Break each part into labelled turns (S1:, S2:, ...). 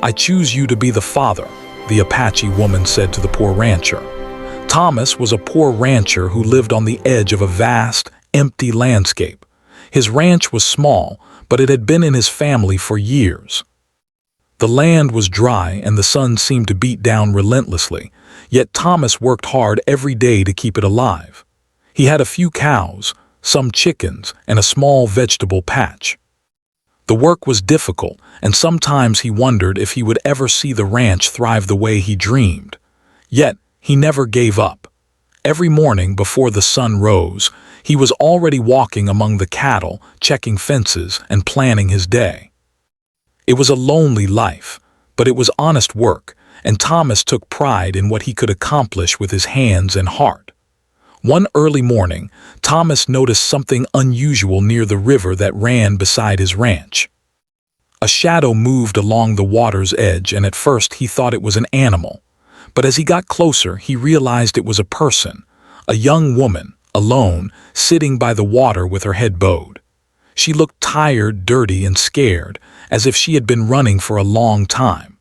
S1: "I choose you to be the father," the Apache woman said to the poor rancher. Thomas was a poor rancher who lived on the edge of a vast, empty landscape. His ranch was small, but it had been in his family for years. The land was dry and the sun seemed to beat down relentlessly, yet Thomas worked hard every day to keep it alive. He had a few cows, some chickens, and a small vegetable patch. The work was difficult, and sometimes he wondered if he would ever see the ranch thrive the way he dreamed. Yet, he never gave up. Every morning before the sun rose, he was already walking among the cattle, checking fences, and planning his day. It was a lonely life, but it was honest work, and Thomas took pride in what he could accomplish with his hands and heart. One early morning, Thomas noticed something unusual near the river that ran beside his ranch. A shadow moved along the water's edge, and at first he thought it was an animal. But as he got closer, he realized it was a person, a young woman, alone, sitting by the water with her head bowed. She looked tired, dirty, and scared, as if she had been running for a long time.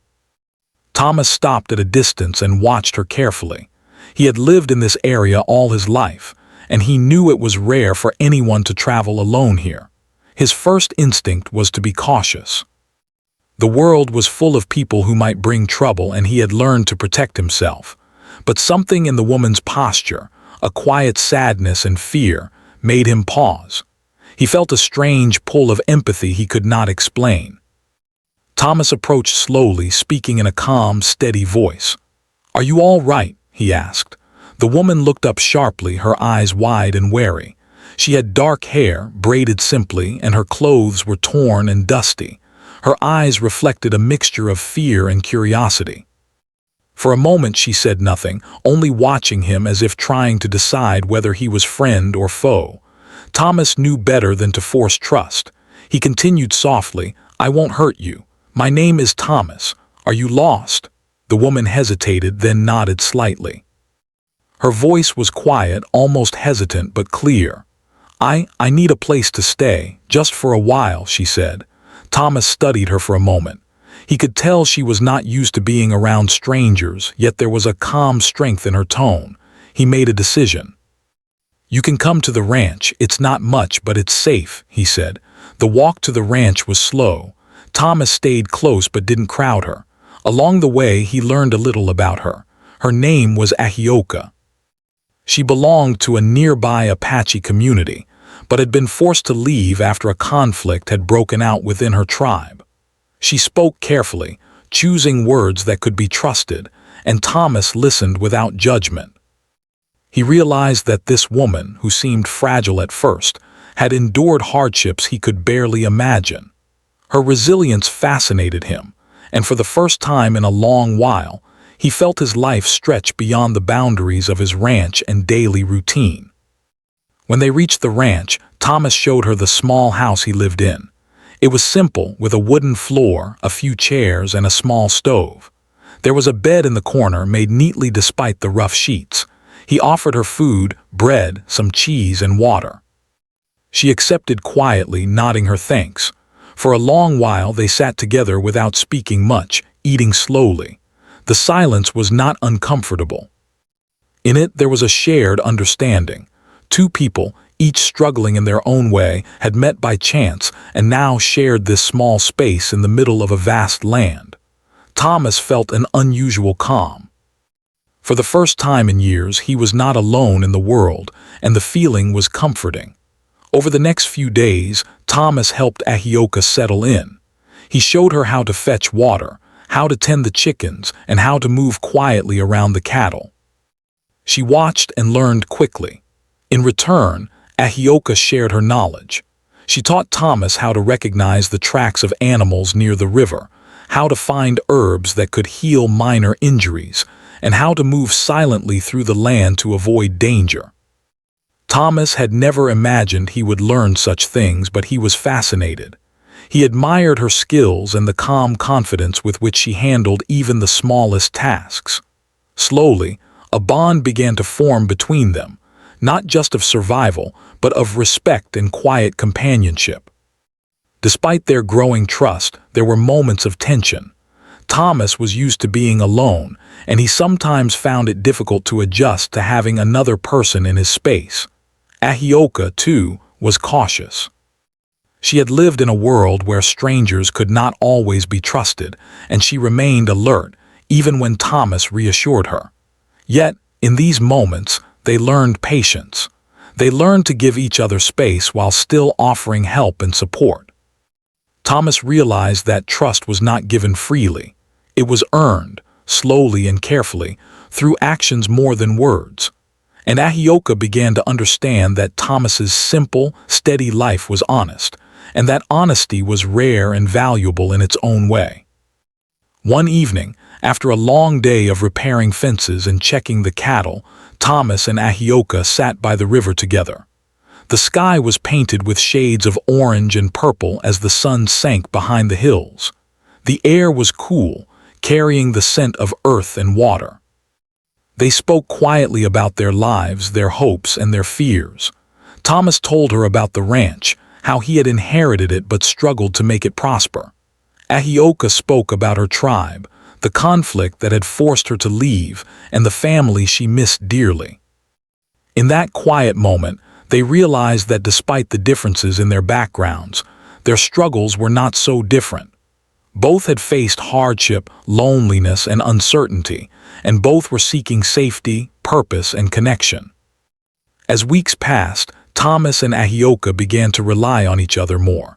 S1: Thomas stopped at a distance and watched her carefully. He had lived in this area all his life, and he knew it was rare for anyone to travel alone here. His first instinct was to be cautious. The world was full of people who might bring trouble, and he had learned to protect himself. But something in the woman's posture, a quiet sadness and fear, made him pause. He felt a strange pull of empathy he could not explain. Thomas approached slowly, speaking in a calm, steady voice. "Are you all right?" he asked. The woman looked up sharply, her eyes wide and wary. She had dark hair, braided simply, and her clothes were torn and dusty. Her eyes reflected a mixture of fear and curiosity. For a moment she said nothing, only watching him as if trying to decide whether he was friend or foe. Thomas knew better than to force trust. He continued softly, "I won't hurt you. My name is Thomas. Are you lost?" The woman hesitated, then nodded slightly. Her voice was quiet, almost hesitant, but clear. I need a place to stay, just for a while," she said. Thomas studied her for a moment. He could tell she was not used to being around strangers, yet there was a calm strength in her tone. He made a decision. "You can come to the ranch. It's not much, but it's safe," he said. The walk to the ranch was slow. Thomas stayed close but didn't crowd her. Along the way, he learned a little about her. Her name was Ahioka. She belonged to a nearby Apache community, but had been forced to leave after a conflict had broken out within her tribe. She spoke carefully, choosing words that could be trusted, and Thomas listened without judgment. He realized that this woman, who seemed fragile at first, had endured hardships he could barely imagine. Her resilience fascinated him, and for the first time in a long while, he felt his life stretch beyond the boundaries of his ranch and daily routine. When they reached the ranch, Thomas showed her the small house he lived in. It was simple, with a wooden floor, a few chairs, and a small stove. There was a bed in the corner, made neatly despite the rough sheets. He offered her food, bread, some cheese, and water. She accepted quietly, nodding her thanks. For a long while they sat together without speaking much, eating slowly. The silence was not uncomfortable. In it there was a shared understanding. Two people, each struggling in their own way, had met by chance and now shared this small space in the middle of a vast land. Thomas felt an unusual calm. For the first time in years, he was not alone in the world, and the feeling was comforting. Over the next few days, Thomas helped Ahioka settle in. He showed her how to fetch water, how to tend the chickens, and how to move quietly around the cattle. She watched and learned quickly. In return, Ahioka shared her knowledge. She taught Thomas how to recognize the tracks of animals near the river, how to find herbs that could heal minor injuries, and how to move silently through the land to avoid danger. Thomas had never imagined he would learn such things, but he was fascinated. He admired her skills and the calm confidence with which she handled even the smallest tasks. Slowly, a bond began to form between them, not just of survival, but of respect and quiet companionship. Despite their growing trust, there were moments of tension. Thomas was used to being alone, and he sometimes found it difficult to adjust to having another person in his space. Ahioka, too, was cautious. She had lived in a world where strangers could not always be trusted, and she remained alert, even when Thomas reassured her. Yet, in these moments, they learned patience. They learned to give each other space while still offering help and support. Thomas realized that trust was not given freely. It was earned, slowly and carefully, through actions more than words. And Ahioka began to understand that Thomas's simple, steady life was honest, and that honesty was rare and valuable in its own way. One evening, after a long day of repairing fences and checking the cattle, Thomas and Ahioka sat by the river together. The sky was painted with shades of orange and purple as the sun sank behind the hills. The air was cool, carrying the scent of earth and water. They spoke quietly about their lives, their hopes, and their fears. Thomas told her about the ranch, how he had inherited it but struggled to make it prosper. Ahioka spoke about her tribe, the conflict that had forced her to leave, and the family she missed dearly. In that quiet moment, they realized that despite the differences in their backgrounds, their struggles were not so different. Both had faced hardship, loneliness, and uncertainty, and both were seeking safety, purpose, and connection. As weeks passed, Thomas and Ahioka began to rely on each other more.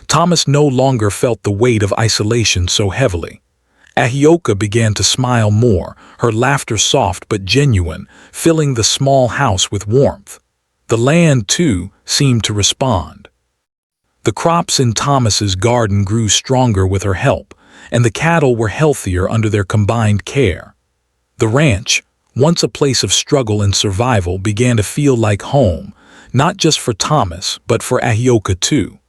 S1: Thomas no longer felt the weight of isolation so heavily. Ahioka began to smile more, her laughter soft but genuine, filling the small house with warmth. The land, too, seemed to respond. The crops in Thomas's garden grew stronger with her help, and the cattle were healthier under their combined care. The ranch, once a place of struggle and survival, began to feel like home, not just for Thomas, but for Ahioka too.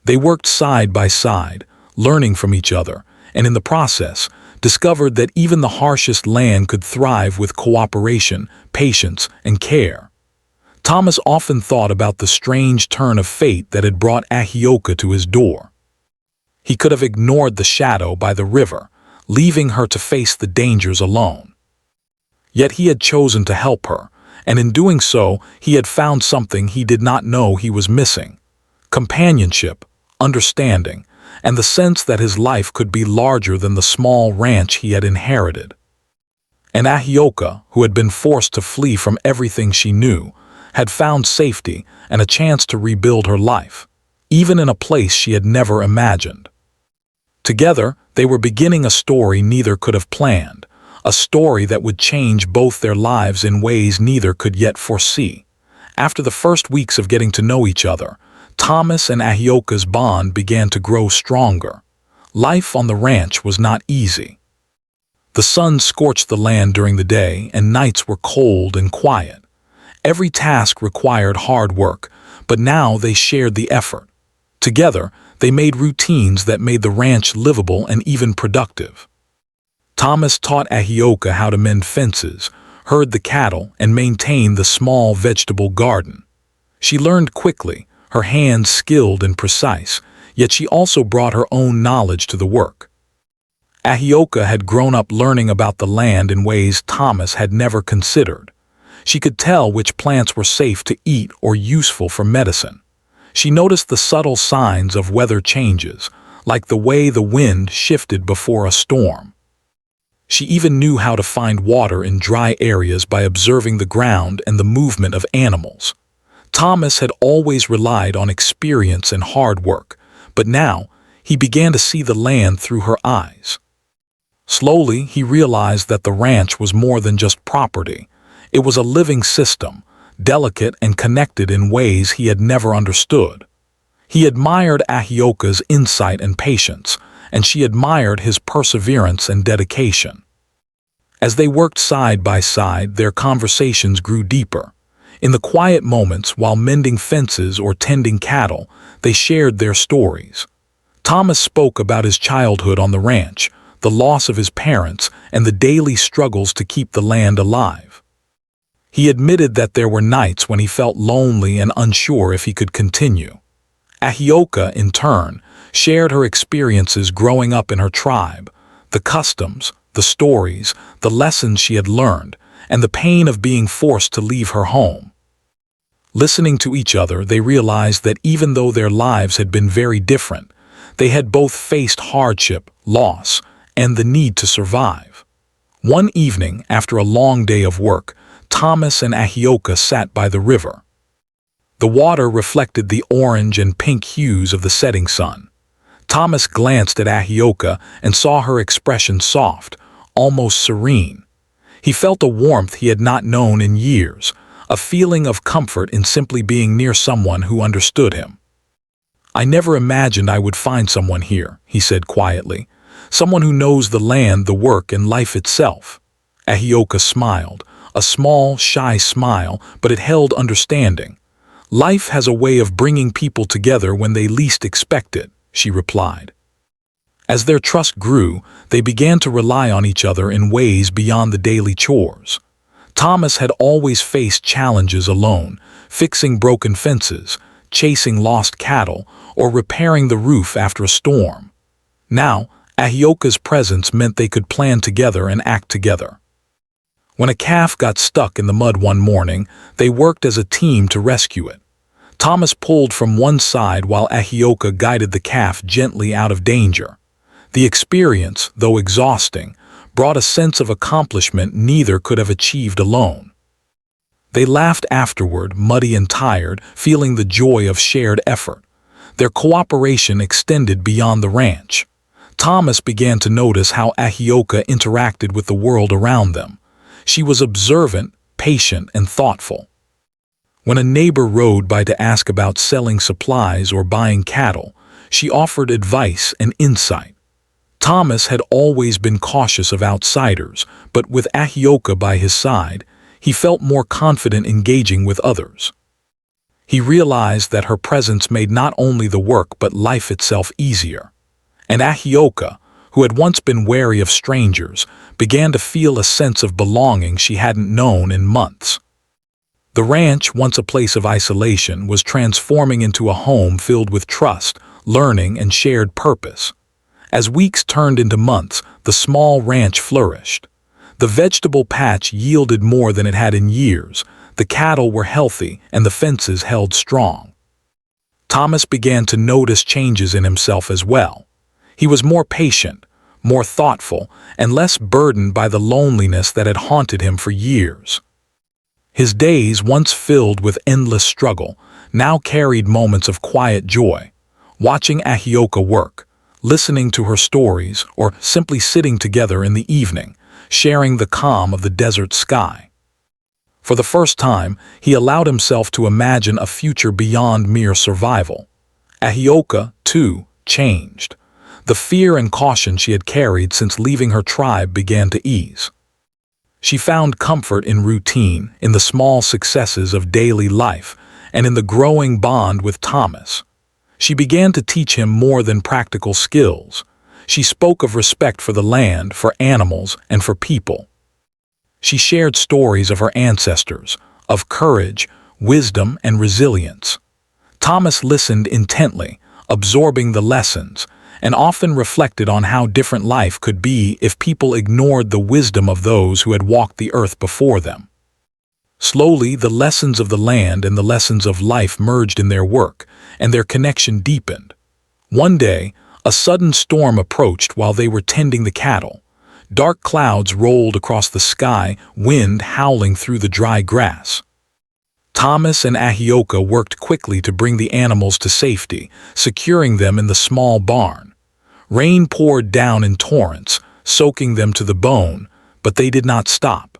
S1: They worked side by side, learning from each other, and in the process, discovered that even the harshest land could thrive with cooperation, patience, and care. Thomas often thought about the strange turn of fate that had brought Ahioka to his door. He could have ignored the shadow by the river, leaving her to face the dangers alone. Yet he had chosen to help her, and in doing so, he had found something he did not know he was missing: companionship, understanding, and the sense that his life could be larger than the small ranch he had inherited. And Ahioka, who had been forced to flee from everything she knew, had found safety and a chance to rebuild her life, even in a place she had never imagined. Together, they were beginning a story neither could have planned, a story that would change both their lives in ways neither could yet foresee. After the first weeks of getting to know each other, Thomas and Ahioka's bond began to grow stronger. Life on the ranch was not easy. The sun scorched the land during the day, and nights were cold and quiet. Every task required hard work, but now they shared the effort. Together, they made routines that made the ranch livable and even productive. Thomas taught Ahioka how to mend fences, herd the cattle, and maintain the small vegetable garden. She learned quickly, her hands skilled and precise, yet she also brought her own knowledge to the work. Ahioka had grown up learning about the land in ways Thomas had never considered. She could tell which plants were safe to eat or useful for medicine. She noticed the subtle signs of weather changes, like the way the wind shifted before a storm. She even knew how to find water in dry areas by observing the ground and the movement of animals. Thomas had always relied on experience and hard work, but now he began to see the land through her eyes. Slowly, he realized that the ranch was more than just property. It was a living system, delicate and connected in ways he had never understood. He admired Ahioka's insight and patience, and she admired his perseverance and dedication. As they worked side by side, their conversations grew deeper. In the quiet moments while mending fences or tending cattle, they shared their stories. Thomas spoke about his childhood on the ranch, the loss of his parents, and the daily struggles to keep the land alive. He admitted that there were nights when he felt lonely and unsure if he could continue. Ahioka, in turn, shared her experiences growing up in her tribe, The customs, the stories, the lessons she had learned, and the pain of being forced to leave her home. Listening to each other, they realized that even though their lives had been very different, they had both faced hardship, loss, and the need to survive. One evening, after a long day of work, Thomas and Ahioka sat by the river. The water reflected the orange and pink hues of the setting sun. Thomas glanced at Ahioka and saw her expression soft, almost serene. He felt a warmth he had not known in years, a feeling of comfort in simply being near someone who understood him. "I never imagined I would find someone here," he said quietly. "Someone who knows the land, the work, and life itself." Ahioka smiled, a small, shy smile, but it held understanding. "Life has a way of bringing people together when they least expect it," she replied. As their trust grew, they began to rely on each other in ways beyond the daily chores. Thomas had always faced challenges alone, fixing broken fences, chasing lost cattle, or repairing the roof after a storm. Now, Ahioka's presence meant they could plan together and act together. When a calf got stuck in the mud one morning, they worked as a team to rescue it. Thomas pulled from one side while Ahioka guided the calf gently out of danger. The experience, though exhausting, brought a sense of accomplishment neither could have achieved alone. They laughed afterward, muddy and tired, feeling the joy of shared effort. Their cooperation extended beyond the ranch. Thomas began to notice how Ahioka interacted with the world around them. She was observant, patient, and thoughtful. When a neighbor rode by to ask about selling supplies or buying cattle, she offered advice and insight. Thomas had always been cautious of outsiders, but with Ahioka by his side, he felt more confident engaging with others. He realized that her presence made not only the work but life itself easier. And Ahioka, who had once been wary of strangers, began to feel a sense of belonging she hadn't known in months. The ranch, once a place of isolation, was transforming into a home filled with trust, learning, and shared purpose. As weeks turned into months, the small ranch flourished. The vegetable patch yielded more than it had in years, the cattle were healthy, and the fences held strong. Thomas began to notice changes in himself as well. He was more patient, more thoughtful, and less burdened by the loneliness that had haunted him for years. His days, once filled with endless struggle, now carried moments of quiet joy. Watching Ahioka work, listening to her stories, or simply sitting together in the evening, sharing the calm of the desert sky. For the first time, he allowed himself to imagine a future beyond mere survival. Ahioka, too, changed. The fear and caution she had carried since leaving her tribe began to ease. She found comfort in routine, in the small successes of daily life, and in the growing bond with Thomas. She began to teach him more than practical skills. She spoke of respect for the land, for animals, and for people. She shared stories of her ancestors, of courage, wisdom, and resilience. Thomas listened intently, absorbing the lessons, and often reflected on how different life could be if people ignored the wisdom of those who had walked the earth before them. Slowly, the lessons of the land and the lessons of life merged in their work, and their connection deepened. One day, a sudden storm approached while they were tending the cattle. Dark clouds rolled across the sky, wind howling through the dry grass. Thomas and Ahioka worked quickly to bring the animals to safety, securing them in the small barn. Rain poured down in torrents, soaking them to the bone, but they did not stop.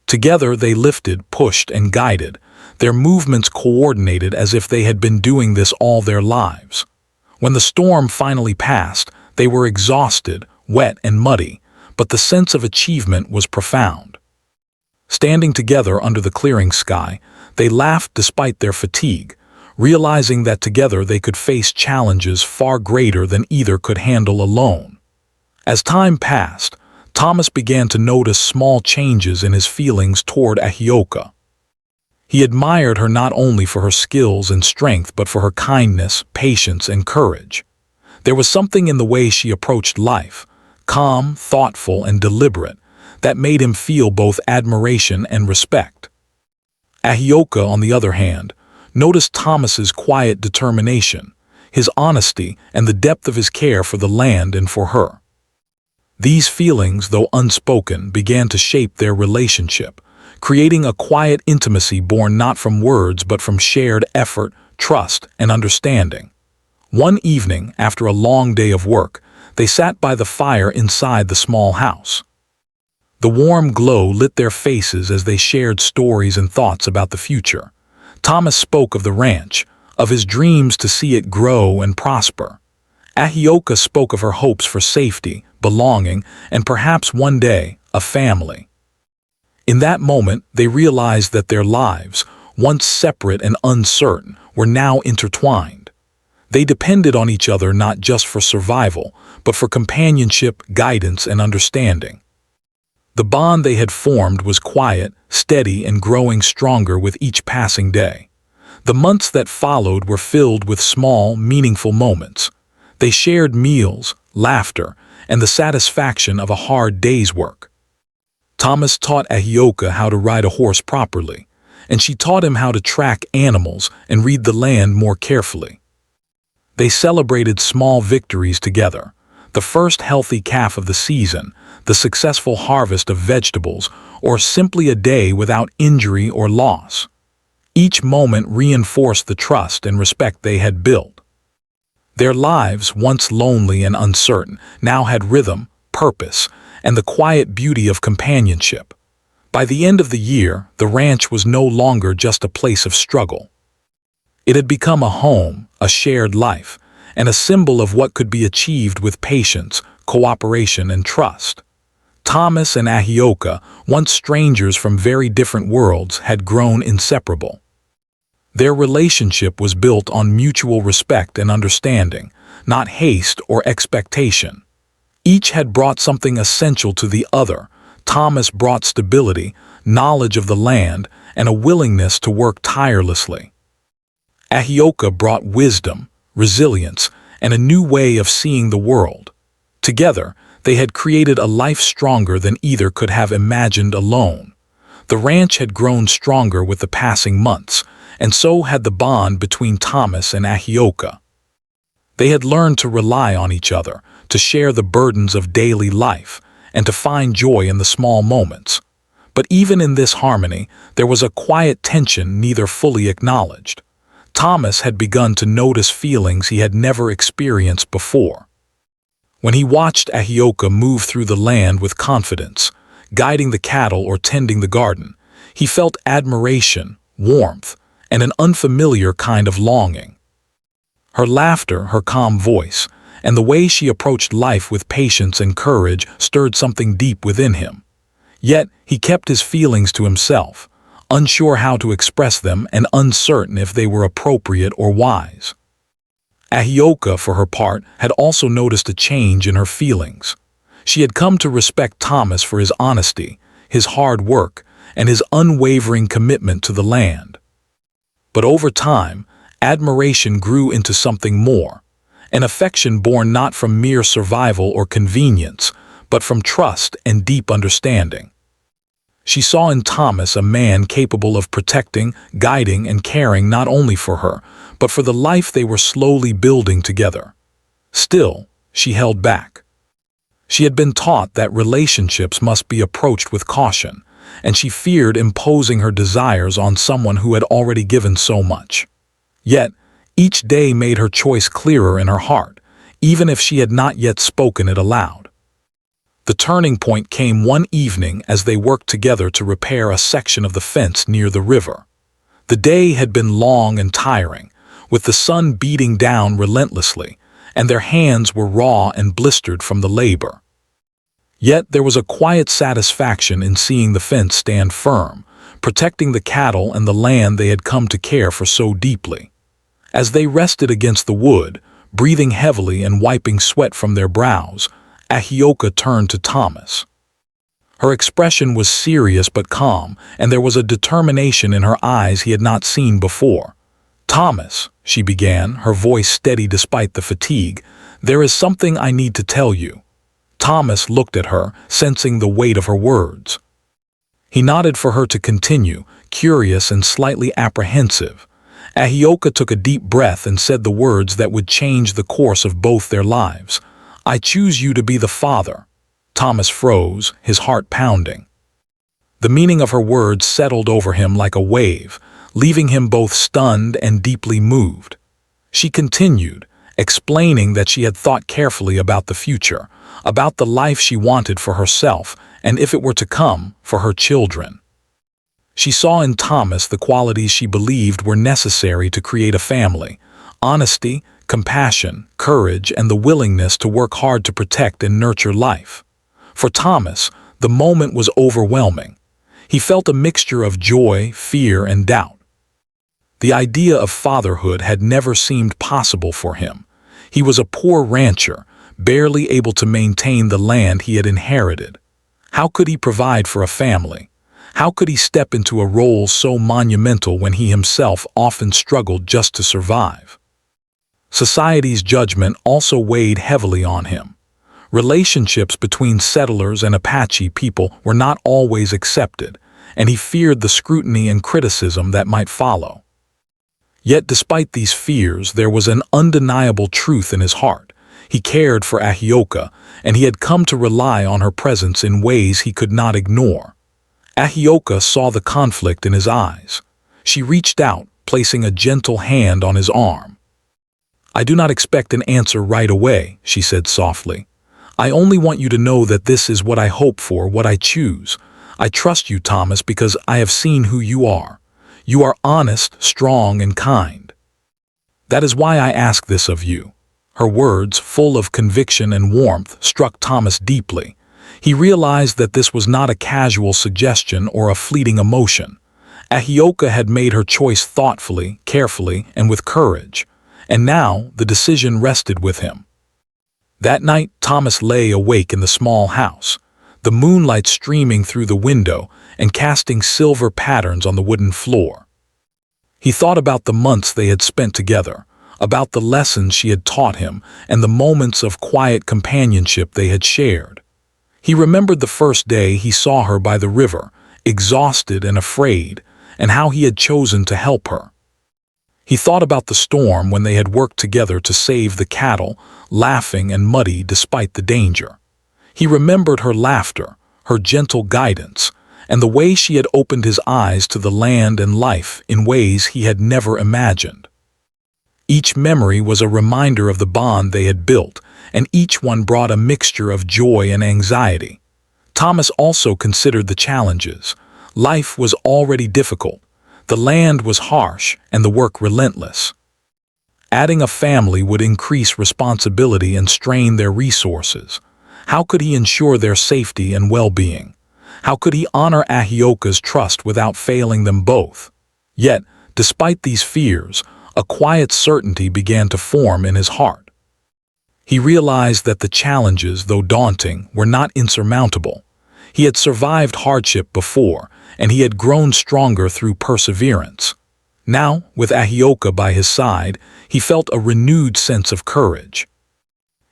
S1: Together they lifted, pushed, and guided, their movements coordinated as if they had been doing this all their lives. When the storm finally passed, they were exhausted, wet, and muddy, but the sense of achievement was profound. Standing together under the clearing sky, they laughed despite their fatigue, realizing that together they could face challenges far greater than either could handle alone. As time passed, Thomas began to notice small changes in his feelings toward Ahioka. He admired her not only for her skills and strength but for her kindness, patience, and courage. There was something in the way she approached life, calm, thoughtful, and deliberate, that made him feel both admiration and respect. Ahioka, on the other hand, noticed Thomas's quiet determination, his honesty, and the depth of his care for the land and for her. These feelings, though unspoken, began to shape their relationship, creating a quiet intimacy born not from words but from shared effort, trust, and understanding. One evening, after a long day of work, they sat by the fire inside the small house. The warm glow lit their faces as they shared stories and thoughts about the future. Thomas spoke of the ranch, of his dreams to see it grow and prosper. Ahioka spoke of her hopes for safety, belonging, and perhaps one day, a family. In that moment, they realized that their lives, once separate and uncertain, were now intertwined. They depended on each other not just for survival, but for companionship, guidance, and understanding. The bond they had formed was quiet, steady, and growing stronger with each passing day. The months that followed were filled with small, meaningful moments. They shared meals, laughter, and the satisfaction of a hard day's work. Thomas taught Ahioka how to ride a horse properly, and she taught him how to track animals and read the land more carefully. They celebrated small victories together, the first healthy calf of the season, the successful harvest of vegetables, or simply a day without injury or loss. Each moment reinforced the trust and respect they had built. Their lives, once lonely and uncertain, now had rhythm, purpose, and the quiet beauty of companionship. By the end of the year, the ranch was no longer just a place of struggle. It had become a home, a shared life, and a symbol of what could be achieved with patience, cooperation, and trust. Thomas and Ahioka, once strangers from very different worlds, had grown inseparable. Their relationship was built on mutual respect and understanding, not haste or expectation. Each had brought something essential to the other. Thomas brought stability, knowledge of the land, and a willingness to work tirelessly. Ahioka brought wisdom, resilience, and a new way of seeing the world. Together, they had created a life stronger than either could have imagined alone. The ranch had grown stronger with the passing months, and so had the bond between Thomas and Ahioka. They had learned to rely on each other, to share the burdens of daily life, and to find joy in the small moments. But even in this harmony, there was a quiet tension neither fully acknowledged. Thomas had begun to notice feelings he had never experienced before. When he watched Ahioka move through the land with confidence, guiding the cattle or tending the garden, he felt admiration, warmth, and an unfamiliar kind of longing. Her laughter, her calm voice, and the way she approached life with patience and courage stirred something deep within him. Yet he kept his feelings to himself, unsure how to express them and uncertain if they were appropriate or wise. Ahioka, for her part, had also noticed a change in her feelings. She had come to respect Thomas for his honesty, his hard work, and his unwavering commitment to the land. But over time, admiration grew into something more, an affection born not from mere survival or convenience, but from trust and deep understanding. She saw in Thomas a man capable of protecting, guiding, and caring not only for her, but for the life they were slowly building together. Still, she held back. She had been taught that relationships must be approached with caution, and she feared imposing her desires on someone who had already given so much. Yet, each day made her choice clearer in her heart, even if she had not yet spoken it aloud. The turning point came one evening as they worked together to repair a section of the fence near the river. The day had been long and tiring, with the sun beating down relentlessly, and their hands were raw and blistered from the labor. Yet there was a quiet satisfaction in seeing the fence stand firm, protecting the cattle and the land they had come to care for so deeply. As they rested against the wood, breathing heavily and wiping sweat from their brows, Ahioka turned to Thomas. Her expression was serious but calm, and there was a determination in her eyes he had not seen before. "Thomas," she began, her voice steady despite the fatigue, "there is something I need to tell you." Thomas looked at her, sensing the weight of her words. He nodded for her to continue, curious and slightly apprehensive. Ahioka took a deep breath and said the words that would change the course of both their lives. "I choose you to be the father." Thomas froze, his heart pounding. The meaning of her words settled over him like a wave, leaving him both stunned and deeply moved. She continued, explaining that she had thought carefully about the future, about the life she wanted for herself, and if it were to come, for her children. She saw in Thomas the qualities she believed were necessary to create a family: honesty, compassion, courage, and the willingness to work hard to protect and nurture life. For Thomas, the moment was overwhelming. He felt a mixture of joy, fear, and doubt. The idea of fatherhood had never seemed possible for him. He was a poor rancher, barely able to maintain the land he had inherited. How could he provide for a family? How could he step into a role so monumental when he himself often struggled just to survive? Society's judgment also weighed heavily on him. Relationships between settlers and Apache people were not always accepted, and he feared the scrutiny and criticism that might follow. Yet despite these fears, there was an undeniable truth in his heart. He cared for Ahioka, and he had come to rely on her presence in ways he could not ignore. Ahioka saw the conflict in his eyes. She reached out, placing a gentle hand on his arm. "I do not expect an answer right away," she said softly. "I only want you to know that this is what I hope for, what I choose. I trust you, Thomas, because I have seen who you are. You are honest, strong, and kind. That is why I ask this of you." Her words, full of conviction and warmth, struck Thomas deeply. He realized that this was not a casual suggestion or a fleeting emotion. Ahioka had made her choice thoughtfully, carefully, and with courage, and now the decision rested with him. That night, Thomas lay awake in the small house, the moonlight streaming through the window and casting silver patterns on the wooden floor. He thought about the months they had spent together, about the lessons she had taught him, and the moments of quiet companionship they had shared. He remembered the first day he saw her by the river, exhausted and afraid, and how he had chosen to help her. He thought about the storm when they had worked together to save the cattle, laughing and muddy despite the danger. He remembered her laughter, her gentle guidance, and the way she had opened his eyes to the land and life in ways he had never imagined. Each memory was a reminder of the bond they had built, and each one brought a mixture of joy and anxiety. Thomas also considered the challenges. Life was already difficult. The land was harsh and the work relentless. Adding a family would increase responsibility and strain their resources. How could he ensure their safety and well-being? How could he honor Ahioka's trust without failing them both? Yet, despite these fears, a quiet certainty began to form in his heart. He realized that the challenges, though daunting, were not insurmountable. He had survived hardship before, and he had grown stronger through perseverance. Now, with Ahioka by his side, he felt a renewed sense of courage.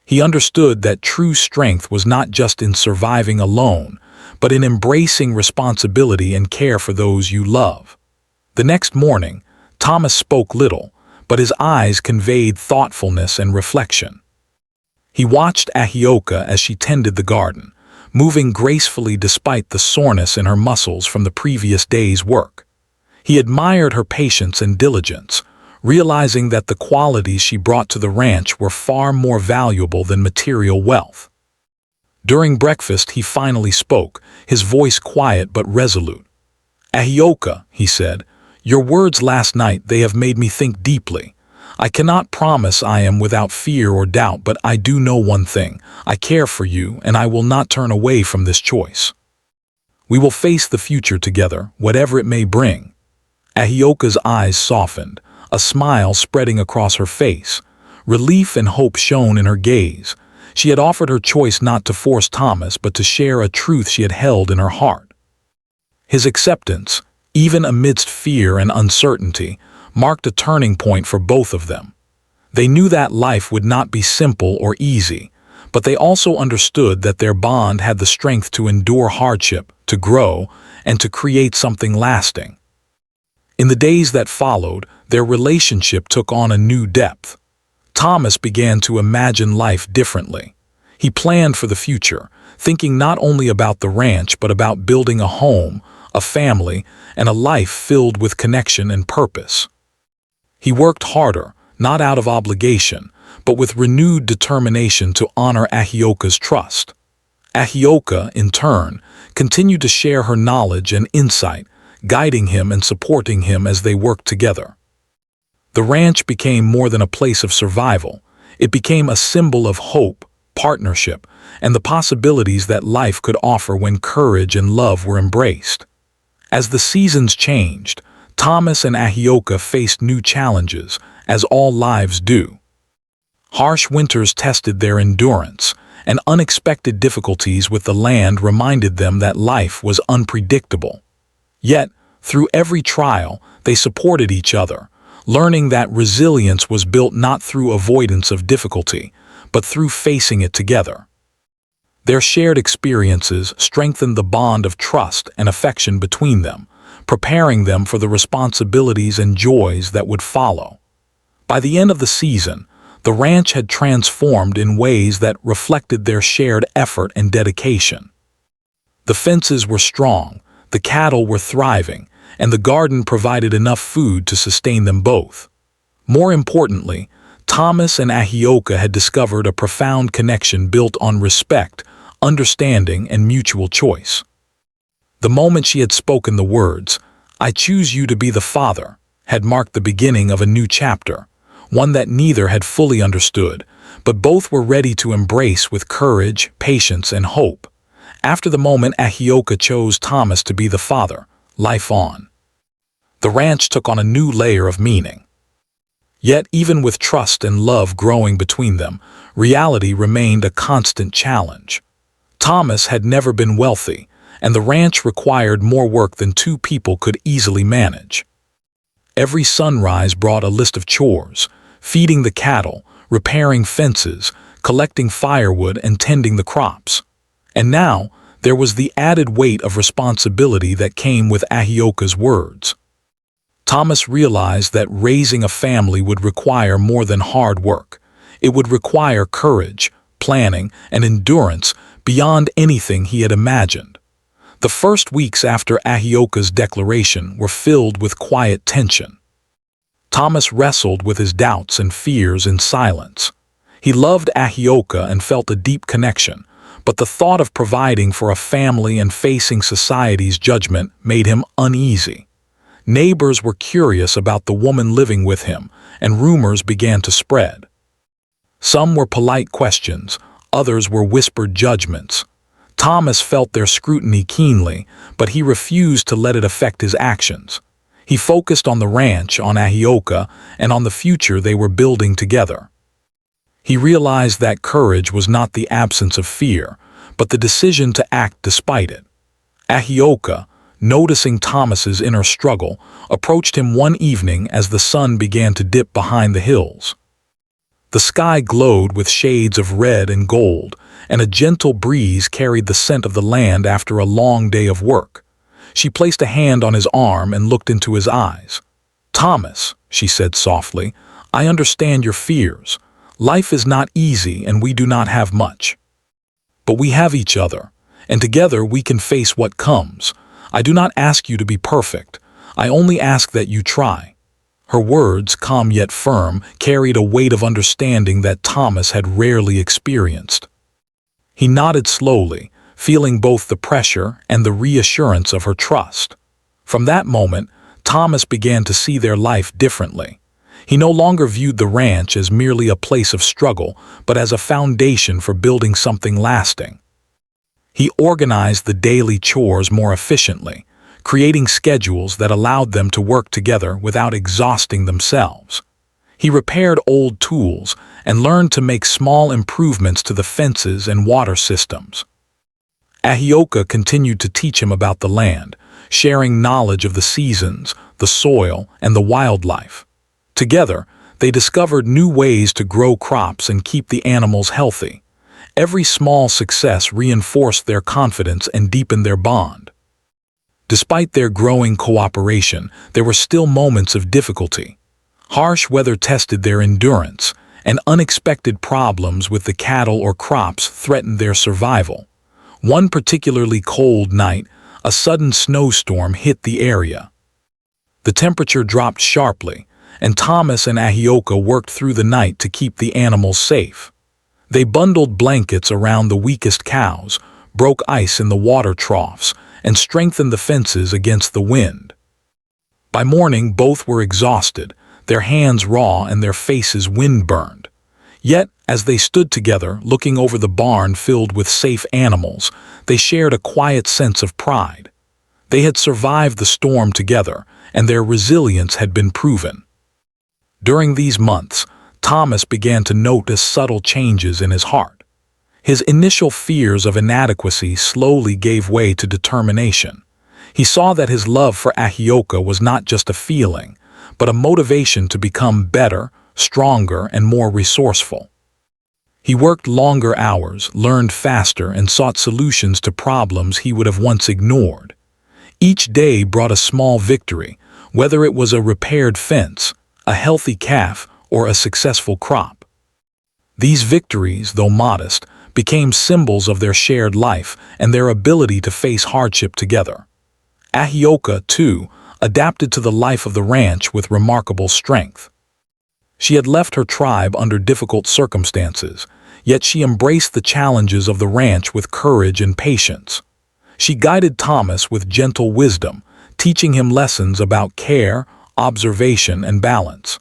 S1: He understood that true strength was not just in surviving alone, but in embracing responsibility and care for those you love. The next morning, Thomas spoke little, but his eyes conveyed thoughtfulness and reflection. He watched Ahioka as she tended the garden, moving gracefully despite the soreness in her muscles from the previous day's work. He admired her patience and diligence, realizing that the qualities she brought to the ranch were far more valuable than material wealth. During breakfast, he finally spoke, his voice quiet but resolute. "Ahioka," he said, "your words last night, they have made me think deeply. I cannot promise I am without fear or doubt, but I do know one thing. I care for you, and I will not turn away from this choice. We will face the future together, whatever it may bring." Ahioka's eyes softened, a smile spreading across her face. Relief and hope shone in her gaze. She had offered her choice not to force Thomas, but to share a truth she had held in her heart. His acceptance, even amidst fear and uncertainty, marked a turning point for both of them. They knew that life would not be simple or easy, but they also understood that their bond had the strength to endure hardship, to grow, and to create something lasting. In the days that followed, their relationship took on a new depth. Thomas began to imagine life differently. He planned for the future, thinking not only about the ranch but about building a home, a family, and a life filled with connection and purpose. He worked harder, not out of obligation, but with renewed determination to honor Ahioka's trust. Ahioka, in turn, continued to share her knowledge and insight, guiding him and supporting him as they worked together. The ranch became more than a place of survival. It became a symbol of hope, partnership, and the possibilities that life could offer when courage and love were embraced. As the seasons changed, Thomas and Ahioka faced new challenges, as all lives do. Harsh winters tested their endurance, and unexpected difficulties with the land reminded them that life was unpredictable. Yet, through every trial, they supported each other, learning that resilience was built not through avoidance of difficulty, but through facing it together. Their shared experiences strengthened the bond of trust and affection between them, preparing them for the responsibilities and joys that would follow. By the end of the season, the ranch had transformed in ways that reflected their shared effort and dedication. The fences were strong, the cattle were thriving, and the garden provided enough food to sustain them both. More importantly, Thomas and Ahioka had discovered a profound connection built on respect, understanding, and mutual choice. The moment she had spoken the words, "I choose you to be the father," had marked the beginning of a new chapter, one that neither had fully understood, but both were ready to embrace with courage, patience, and hope. After the moment Ahioka chose Thomas to be the father, life on. The ranch took on a new layer of meaning. Yet, even with trust and love growing between them, reality remained a constant challenge. Thomas had never been wealthy, and the ranch required more work than two people could easily manage. Every sunrise brought a list of chores: feeding the cattle, repairing fences, collecting firewood, and tending the crops. And now, there was the added weight of responsibility that came with Ahioka's words. Thomas realized that raising a family would require more than hard work. It would require courage, planning, and endurance beyond anything he had imagined. The first weeks after Ahioka's declaration were filled with quiet tension. Thomas wrestled with his doubts and fears in silence. He loved Ahioka and felt a deep connection, but the thought of providing for a family and facing society's judgment made him uneasy. Neighbors were curious about the woman living with him, and rumors began to spread. Some were polite questions, others were whispered judgments. Thomas felt their scrutiny keenly, but he refused to let it affect his actions. He focused on the ranch, on Ahioka, and on the future they were building together. He realized that courage was not the absence of fear, but the decision to act despite it. Ahioka, noticing Thomas's inner struggle, approached him one evening as the sun began to dip behind the hills. The sky glowed with shades of red and gold, and a gentle breeze carried the scent of the land after a long day of work. She placed a hand on his arm and looked into his eyes. "Thomas," she said softly, "I understand your fears. Life is not easy and we do not have much. But we have each other, and together we can face what comes. I do not ask you to be perfect. I only ask that you try." Her words, calm yet firm, carried a weight of understanding that Thomas had rarely experienced. He nodded slowly, feeling both the pressure and the reassurance of her trust. From that moment, Thomas began to see their life differently. He no longer viewed the ranch as merely a place of struggle, but as a foundation for building something lasting. He organized the daily chores more efficiently, creating schedules that allowed them to work together without exhausting themselves. He repaired old tools and learned to make small improvements to the fences and water systems. Ahioka continued to teach him about the land, sharing knowledge of the seasons, the soil, and the wildlife. Together, they discovered new ways to grow crops and keep the animals healthy. Every small success reinforced their confidence and deepened their bond. Despite their growing cooperation, there were still moments of difficulty. Harsh weather tested their endurance, and unexpected problems with the cattle or crops threatened their survival. One particularly cold night, a sudden snowstorm hit the area. The temperature dropped sharply, and Thomas and Ahioka worked through the night to keep the animals safe. They bundled blankets around the weakest cows, broke ice in the water troughs, and strengthened the fences against the wind. By morning, both were exhausted, their hands raw and their faces wind-burned. Yet, as they stood together, looking over the barn filled with safe animals, they shared a quiet sense of pride. They had survived the storm together, and their resilience had been proven. During these months, Thomas began to notice subtle changes in his heart. His initial fears of inadequacy slowly gave way to determination. He saw that his love for Ahioka was not just a feeling, but a motivation to become better, stronger, and more resourceful. He worked longer hours, learned faster, and sought solutions to problems he would have once ignored. Each day brought a small victory, whether it was a repaired fence, a healthy calf, or a successful crop. These victories, though modest, became symbols of their shared life and their ability to face hardship together. Ahioka, too, adapted to the life of the ranch with remarkable strength. She had left her tribe under difficult circumstances, yet she embraced the challenges of the ranch with courage and patience. She guided Thomas with gentle wisdom, teaching him lessons about care, observation, and balance.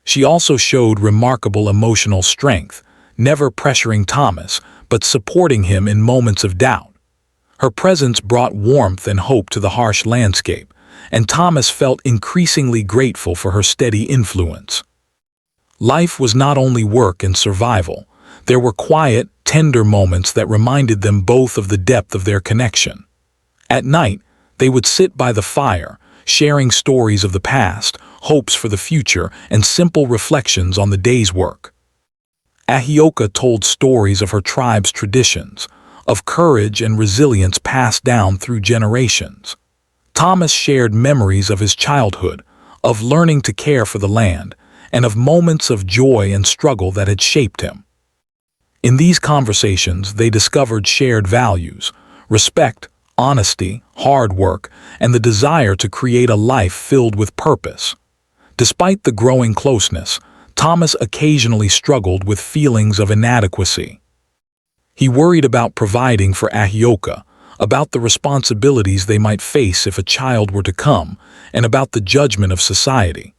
S1: She also showed remarkable emotional strength, never pressuring Thomas, but supporting him in moments of doubt. Her presence brought warmth and hope to the harsh landscape, and Thomas felt increasingly grateful for her steady influence. Life was not only work and survival. There were quiet, tender moments that reminded them both of the depth of their connection. At night, they would sit by the fire, sharing stories of the past, hopes for the future, and simple reflections on the day's work. Ahioka told stories of her tribe's traditions, of courage and resilience passed down through generations. Thomas shared memories of his childhood, of learning to care for the land, and of moments of joy and struggle that had shaped him. In these conversations, they discovered shared values: respect, honesty, hard work, and the desire to create a life filled with purpose. Despite the growing closeness, Thomas occasionally struggled with feelings of inadequacy. He worried about providing for Ahioka, about the responsibilities they might face if a child were to come, and about the judgment of society.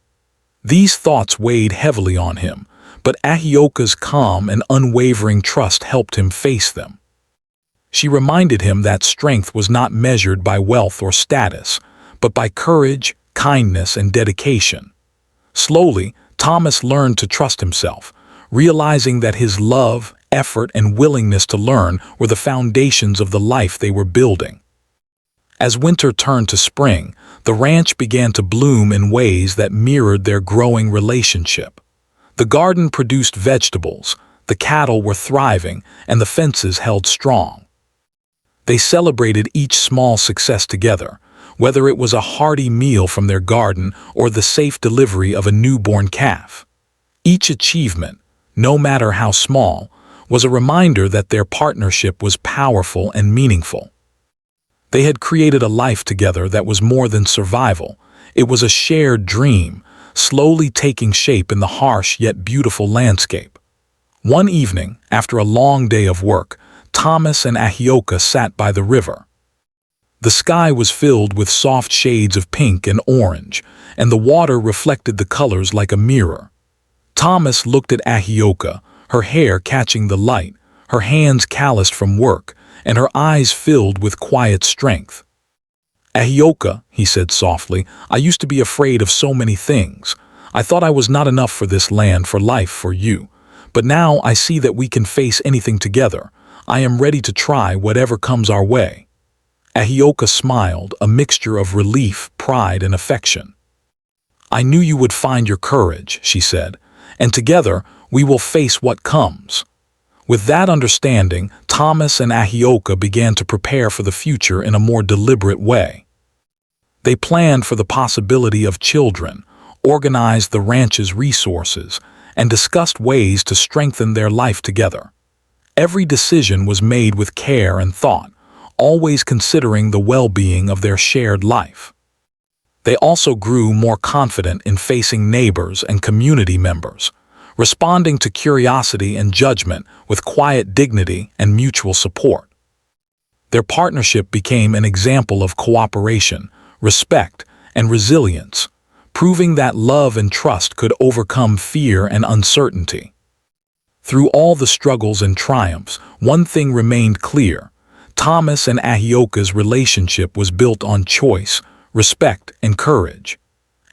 S1: These thoughts weighed heavily on him, but Ahioka's calm and unwavering trust helped him face them. She reminded him that strength was not measured by wealth or status, but by courage, kindness, and dedication. Slowly, Thomas learned to trust himself, realizing that his love, effort, and willingness to learn were the foundations of the life they were building. As winter turned to spring, the ranch began to bloom in ways that mirrored their growing relationship. The garden produced vegetables, the cattle were thriving, and the fences held strong. They celebrated each small success together, whether it was a hearty meal from their garden or the safe delivery of a newborn calf. Each achievement, no matter how small, was a reminder that their partnership was powerful and meaningful. They had created a life together that was more than survival. It was a shared dream, slowly taking shape in the harsh yet beautiful landscape. One evening, after a long day of work, Thomas and Ahioka sat by the river. The sky was filled with soft shades of pink and orange, and the water reflected the colors like a mirror. Thomas looked at Ahioka, her hair catching the light, her hands calloused from work, and her eyes filled with quiet strength. "Ahioka," he said softly, "I used to be afraid of so many things. I thought I was not enough for this land, for life, for you. But now I see that we can face anything together. I am ready to try whatever comes our way." Ahioka smiled, a mixture of relief, pride, and affection. "I knew you would find your courage," she said, "and together we will face what comes." With that understanding, Thomas and Ahioka began to prepare for the future in a more deliberate way. They planned for the possibility of children, organized the ranch's resources, and discussed ways to strengthen their life together. Every decision was made with care and thought, always considering the well-being of their shared life. They also grew more confident in facing neighbors and community members, responding to curiosity and judgment with quiet dignity and mutual support. Their partnership became an example of cooperation, respect, and resilience, proving that love and trust could overcome fear and uncertainty. Through all the struggles and triumphs, one thing remained clear: Thomas and Ahioka's relationship was built on choice, respect, and courage.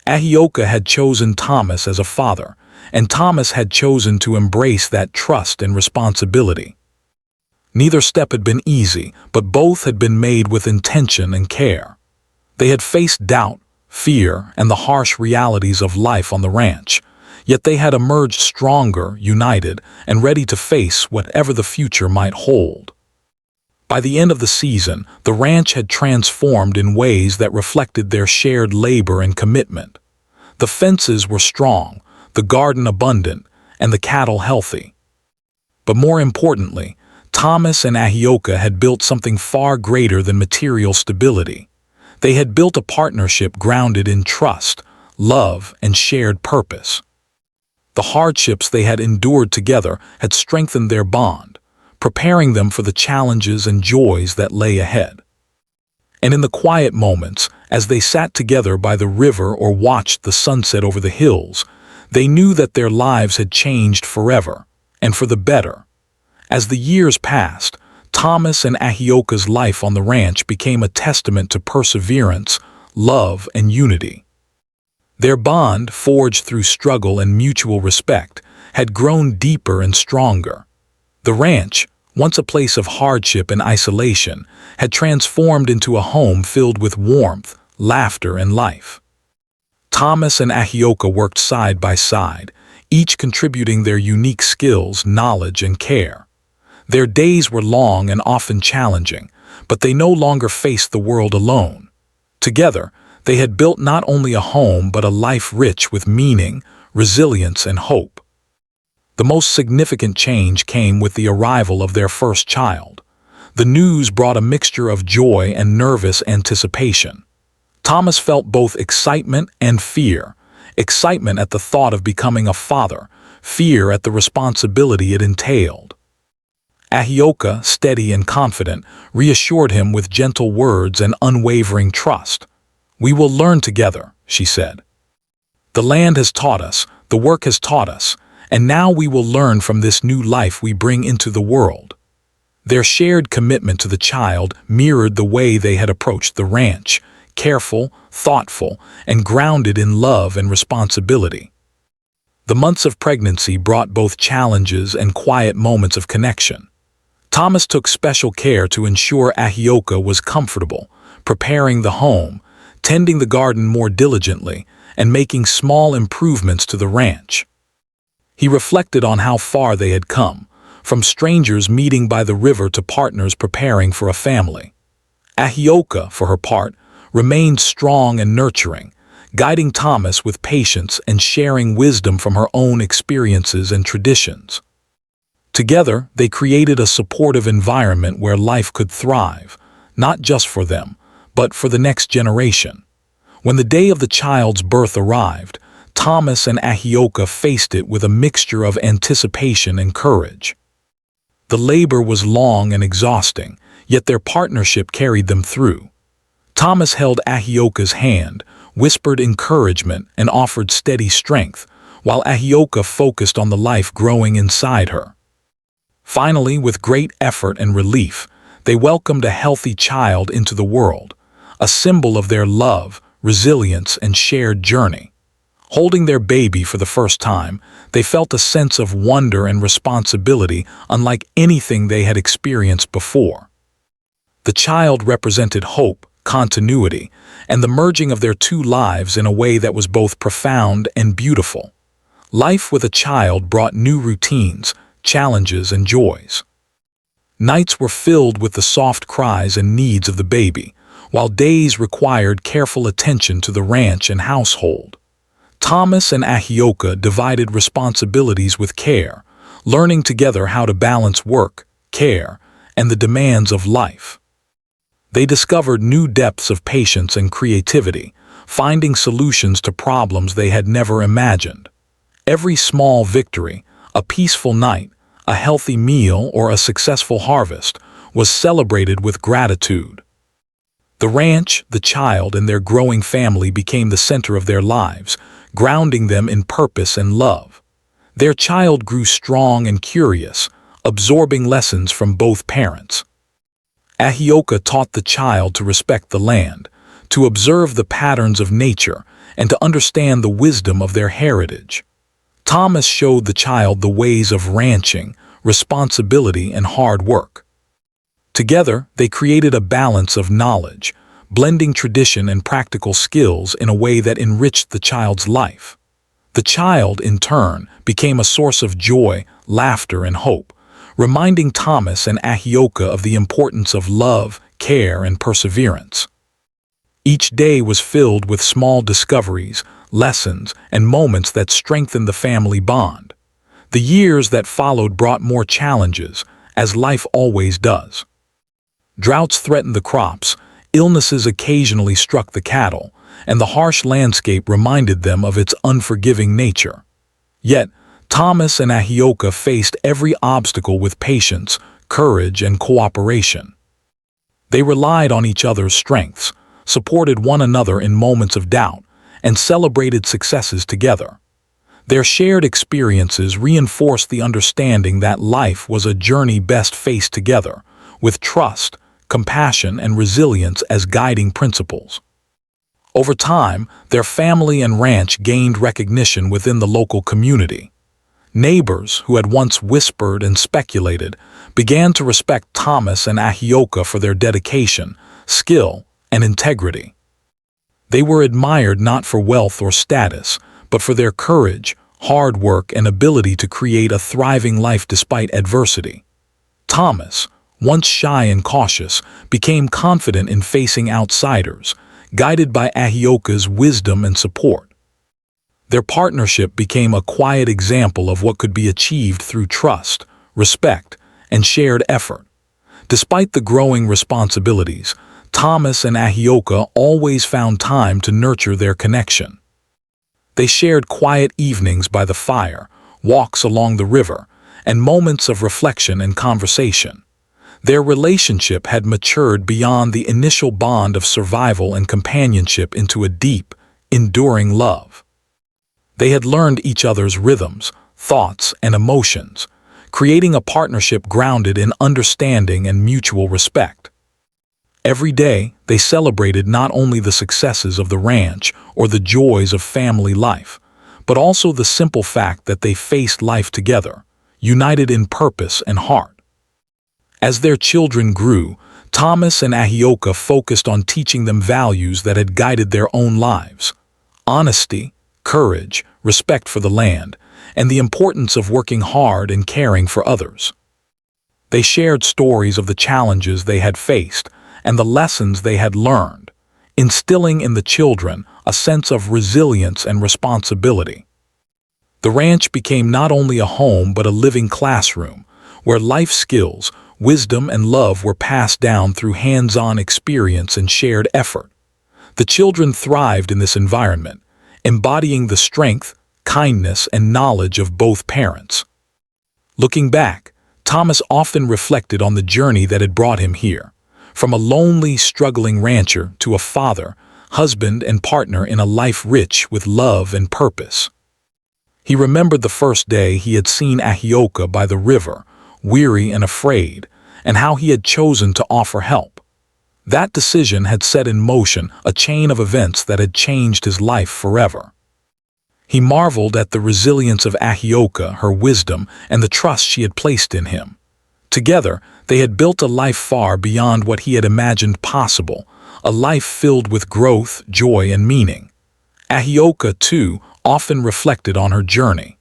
S1: Ahioka had chosen Thomas as a father, and Thomas had chosen to embrace that trust and responsibility. Neither step had been easy, but both had been made with intention and care. They had faced doubt, fear, and the harsh realities of life on the ranch, yet they had emerged stronger, united, and ready to face whatever the future might hold. By the end of the season, the ranch had transformed in ways that reflected their shared labor and commitment. The fences were strong, the garden abundant, and the cattle healthy. But more importantly, Thomas and Ahioka had built something far greater than material stability. They had built a partnership grounded in trust, love, and shared purpose. The hardships they had endured together had strengthened their bond, preparing them for the challenges and joys that lay ahead. And in the quiet moments, as they sat together by the river or watched the sunset over the hills, they knew that their lives had changed forever, and for the better. As the years passed, Thomas and Ahioka's life on the ranch became a testament to perseverance, love, and unity. Their bond, forged through struggle and mutual respect, had grown deeper and stronger. The ranch, once a place of hardship and isolation, had transformed into a home filled with warmth, laughter, and life. Thomas and Ahioka worked side by side, each contributing their unique skills, knowledge, and care. Their days were long and often challenging, but they no longer faced the world alone. Together, they had built not only a home but a life rich with meaning, resilience, and hope. The most significant change came with the arrival of their first child. The news brought a mixture of joy and nervous anticipation. Thomas felt both excitement and fear. Excitement at the thought of becoming a father, fear at the responsibility it entailed. Ahioka, steady and confident, reassured him with gentle words and unwavering trust. "We will learn together," she said. "The land has taught us, the work has taught us, and now we will learn from this new life we bring into the world." Their shared commitment to the child mirrored the way they had approached the ranch, careful, thoughtful, and grounded in love and responsibility. The months of pregnancy brought both challenges and quiet moments of connection. Thomas took special care to ensure Ahioka was comfortable, preparing the home, tending the garden more diligently, and making small improvements to the ranch. He reflected on how far they had come, from strangers meeting by the river to partners preparing for a family. Ahioka, for her part, remained strong and nurturing, guiding Thomas with patience and sharing wisdom from her own experiences and traditions. Together, they created a supportive environment where life could thrive, not just for them, but for the next generation. When the day of the child's birth arrived, Thomas and Ahioka faced it with a mixture of anticipation and courage. The labor was long and exhausting, yet their partnership carried them through. Thomas held Ahioka's hand, whispered encouragement, and offered steady strength, while Ahioka focused on the life growing inside her. Finally, with great effort and relief, they welcomed a healthy child into the world, a symbol of their love, resilience, and shared journey. Holding their baby for the first time, they felt a sense of wonder and responsibility unlike anything they had experienced before. The child represented hope, continuity, and the merging of their two lives in a way that was both profound and beautiful. Life with a child brought new routines, challenges, and joys. Nights were filled with the soft cries and needs of the baby, while days required careful attention to the ranch and household. Thomas and Ahioka divided responsibilities with care, learning together how to balance work, care, and the demands of life. They discovered new depths of patience and creativity, finding solutions to problems they had never imagined. Every small victory, a peaceful night, a healthy meal, or a successful harvest, was celebrated with gratitude. The ranch, the child, and their growing family became the center of their lives, grounding them in purpose and love. Their child grew strong and curious, absorbing lessons from both parents. Ahioka taught the child to respect the land, to observe the patterns of nature, and to understand the wisdom of their heritage. Thomas showed the child the ways of ranching, responsibility, and hard work. Together, they created a balance of knowledge, blending tradition and practical skills in a way that enriched the child's life. The child, in turn, became a source of joy, laughter, and hope, reminding Thomas and Ahioka of the importance of love, care, and perseverance. Each day was filled with small discoveries, lessons, and moments that strengthened the family bond. The years that followed brought more challenges, as life always does. Droughts threatened the crops, illnesses occasionally struck the cattle, and the harsh landscape reminded them of its unforgiving nature. Yet, Thomas and Ahioka faced every obstacle with patience, courage, and cooperation. They relied on each other's strengths, supported one another in moments of doubt, and celebrated successes together. Their shared experiences reinforced the understanding that life was a journey best faced together, with trust, compassion, and resilience as guiding principles. Over time, their family and ranch gained recognition within the local community. Neighbors, who had once whispered and speculated, began to respect Thomas and Ahioka for their dedication, skill, and integrity. They were admired not for wealth or status, but for their courage, hard work, and ability to create a thriving life despite adversity. Thomas, once shy and cautious, became confident in facing outsiders, guided by Ahioka's wisdom and support. Their partnership became a quiet example of what could be achieved through trust, respect, and shared effort. Despite the growing responsibilities, Thomas and Ahioka always found time to nurture their connection. They shared quiet evenings by the fire, walks along the river, and moments of reflection and conversation. Their relationship had matured beyond the initial bond of survival and companionship into a deep, enduring love. They had learned each other's rhythms, thoughts, and emotions, creating a partnership grounded in understanding and mutual respect. Every day, they celebrated not only the successes of the ranch or the joys of family life, but also the simple fact that they faced life together, united in purpose and heart. As their children grew, Thomas and Ahioka focused on teaching them values that had guided their own lives: honesty, courage, respect for the land, and the importance of working hard and caring for others. They shared stories of the challenges they had faced and the lessons they had learned, instilling in the children a sense of resilience and responsibility. The ranch became not only a home but a living classroom, where life skills, wisdom, and love were passed down through hands-on experience and shared effort. The children thrived in this environment, embodying the strength, kindness, and knowledge of both parents. Looking back, Thomas often reflected on the journey that had brought him here, from a lonely, struggling rancher to a father, husband, and partner in a life rich with love and purpose. He remembered the first day he had seen Ahioka by the river, weary and afraid, and how he had chosen to offer help. That decision had set in motion a chain of events that had changed his life forever. He marveled at the resilience of Ahioka, her wisdom, and the trust she had placed in him. Together, they had built a life far beyond what he had imagined possible, a life filled with growth, joy, and meaning. Ahioka, too, often reflected on her journey.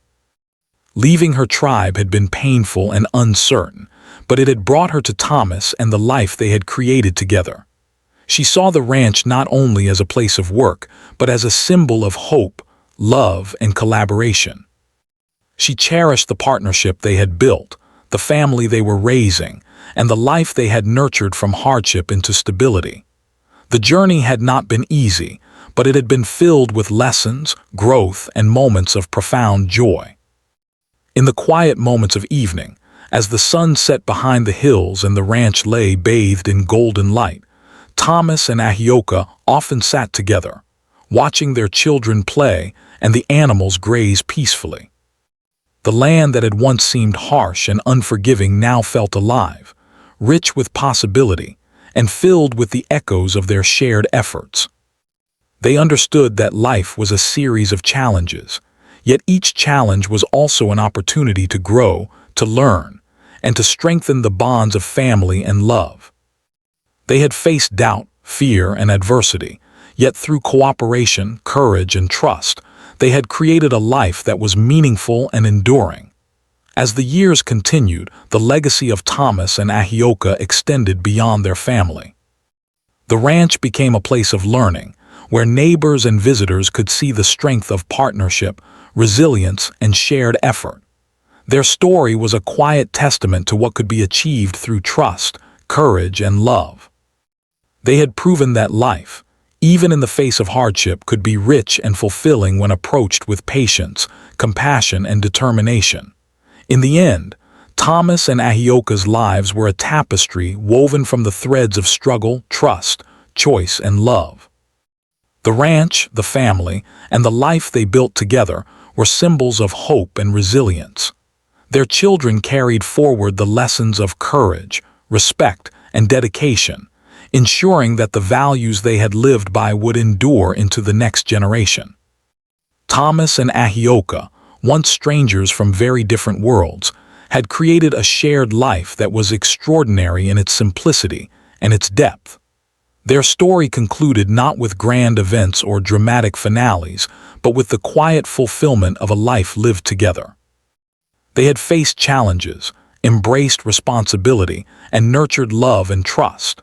S1: Leaving her tribe had been painful and uncertain, but it had brought her to Thomas and the life they had created together. She saw the ranch not only as a place of work, but as a symbol of hope, love, and collaboration. She cherished the partnership they had built, the family they were raising, and the life they had nurtured from hardship into stability. The journey had not been easy, but it had been filled with lessons, growth, and moments of profound joy. In the quiet moments of evening, as the sun set behind the hills and the ranch lay bathed in golden light, Thomas and Ahioka often sat together, watching their children play and the animals graze peacefully. The land that had once seemed harsh and unforgiving now felt alive, rich with possibility, and filled with the echoes of their shared efforts. They understood that life was a series of challenges, yet each challenge was also an opportunity to grow, to learn, and to strengthen the bonds of family and love. They had faced doubt, fear, and adversity, yet through cooperation, courage, and trust, they had created a life that was meaningful and enduring. As the years continued, the legacy of Thomas and Ahioka extended beyond their family. The ranch became a place of learning, where neighbors and visitors could see the strength of partnership, resilience, and shared effort. Their story was a quiet testament to what could be achieved through trust, courage, and love. They had proven that life, even in the face of hardship, could be rich and fulfilling when approached with patience, compassion, and determination. In the end, Thomas and Ahioka's lives were a tapestry woven from the threads of struggle, trust, choice, and love. The ranch, the family, and the life they built together were symbols of hope and resilience. Their children carried forward the lessons of courage, respect, and dedication, ensuring that the values they had lived by would endure into the next generation. Thomas and Ahioka, once strangers from very different worlds, had created a shared life that was extraordinary in its simplicity and its depth. Their story concluded not with grand events or dramatic finales, but with the quiet fulfillment of a life lived together. They had faced challenges, embraced responsibility, and nurtured love and trust.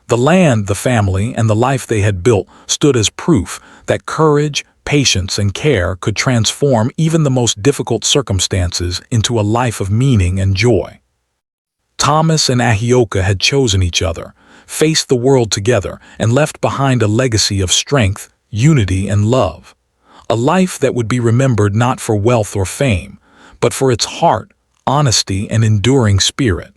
S1: The land, the family, and the life they had built stood as proof that courage, patience, and care could transform even the most difficult circumstances into a life of meaning and joy. Thomas and Ahioka had chosen each other, faced the world together, and left behind a legacy of strength, unity, and love. A life that would be remembered not for wealth or fame, but for its heart, honesty, and enduring spirit.